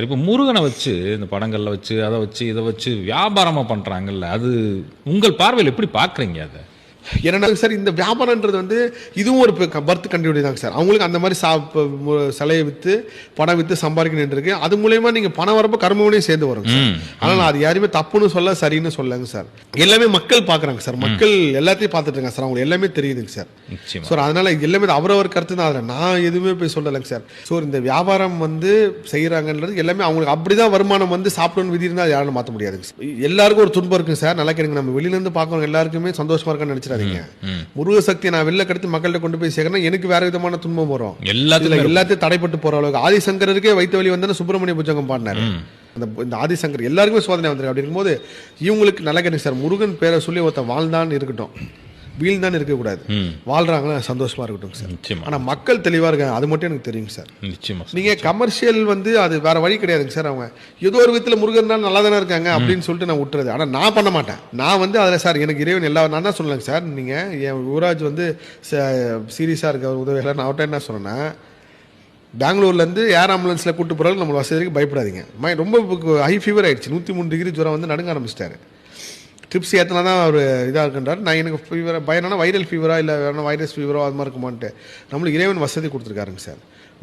இப்போ முருகனை வச்சு இந்த படங்கள்ல வச்சு அதை வச்சு இதை வச்சு வியாபாரமா பண்றாங்கல்ல, அது உங்கள் பார்வையில் எப்படி பார்க்குறீங்க அதை? என்னன்னா சார், இந்த வியாபாரம்ன்றது வந்து இதுவும் ஒரு பர்த் கண்டுபிடி தாங்க சார். அவங்களுக்கு அந்த மாதிரி சிலையை விற்று பணம் விற்று சம்பாதிக்கணும் இருக்கு. அது மூலயமா நீங்கள் பணம் வரப்போ கர்மவினையும் சேர்ந்து வரும் சார். ஆனால் அது யாருமே தப்புன்னு சொல்ல சரின்னு சொல்லங்க சார். எல்லாமே மக்கள் பார்க்குறாங்க சார். மக்கள் எல்லாத்தையும் பார்த்துட்டு இருக்காங்க சார். அவங்களுக்கு எல்லாமே தெரியுதுங்க சார். ஸோ அதனால எல்லாமே அவரவர் கருத்து தான். அதில் நான் எதுவுமே போய் சொல்லலைங்க சார். ஸோ இந்த வியாபாரம் வந்து செய்கிறாங்கன்றது எல்லாமே அவங்களுக்கு அப்படிதான் வருமானம் வந்து சாப்பிடணும்னு விதி இருந்தால் யாரும் மாற்ற முடியாதுங்க சார். எல்லாருக்கும் ஒரு துன்பம் இருக்குங்க சார். நல்லா கேளுங்க. நம்ம வெளியிலேருந்து பார்க்குறோம் எல்லாருக்குமே சந்தோஷமா இருக்கான்னு நினைச்சிடாதீங்க. முருக சக்தியை நான் வெளில கடத்தி மக்கள்கிட்ட கொண்டு போய் சேர்க்கணும், எனக்கு வேற விதமான துன்பம் வரும். எல்லாத்தையும் தடைப்பட்டு போற அளவுக்கு ஆதிசங்கருக்கே வைத்த வழி வந்து சுப்பிரமணிய புஜங்கம் பாடினாரு. இந்த ஆதிசங்கர் எல்லாருக்குமே சோதனை வந்துருக்கு. அப்படி இருக்கும்போது இவங்களுக்கு நல்ல கேட்டுங்க சார். முருகன் பேரை சொல்லி ஒருத்தன் வாழ்ந்தான் இருக்கட்டும், வீழ்தான் இருக்கக்கூடாது. வாழ்றாங்களா சந்தோஷமா இருக்கட்டும் சார். ஆனா மக்கள் தெளிவா இருக்காங்க, அது மட்டும் எனக்கு தெரியுங்க சார். நீங்க கமர்ஷியல் வந்து அது வேற வழி கிடையாதுங்க சார். அவங்க ஏதோ ஒரு விதத்துல முருகன் நல்லா தானே இருக்காங்க அப்படின்னு சொல்லிட்டு நான் விட்டுறது. ஆனா நான் பண்ண மாட்டேன். நான் வந்து அதில் சார் எனக்கு இறைவன் நான் தான் சொல்லலைங்க சார். நீங்க என் யுவராஜ் வந்து சீரியஸா இருக்க உதவியாளர். நான் அவட்ட என்ன சொன்னேன்னா, பெங்களூர்லேருந்து ஏர் ஆம்புலன்ஸில் கூட்டு போகிறாங்க, நம்ம வசதிக்கு பயப்படாதீங்க. ரொம்ப ஹை ஃபீவர் ஆயிடுச்சு. 103 டிகிரி ஜுரம் வந்து நடுங்க ஆரம்பிச்சிட்டாரு. ட்ரிப்ஸ் ஏற்றினா தான் அவர் இதாக இருக்குன்றார். நான் எனக்கு ஃபீவர் பயனா வைரல் ஃபீவரா இல்லை வேணா வைரஸ் ஃபீவரோ அது மாதிரி இருக்குமான்ட்டு நம்மளுக்கு இறைவன் வசதி கொடுத்துருக்காருங்க சார்.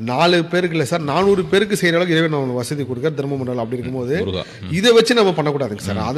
4 பேருக்கு இல்லை சார், 400 பேருக்கு செய்கிற அளவுக்கு இறைவன் அவங்களுக்கு வசதி கொடுக்காரு தர்ம மண்டலம். அப்படி இருக்கும்போது இதை வச்சு நம்ம பண்ணக்கூடாதுங்க சார். அதனால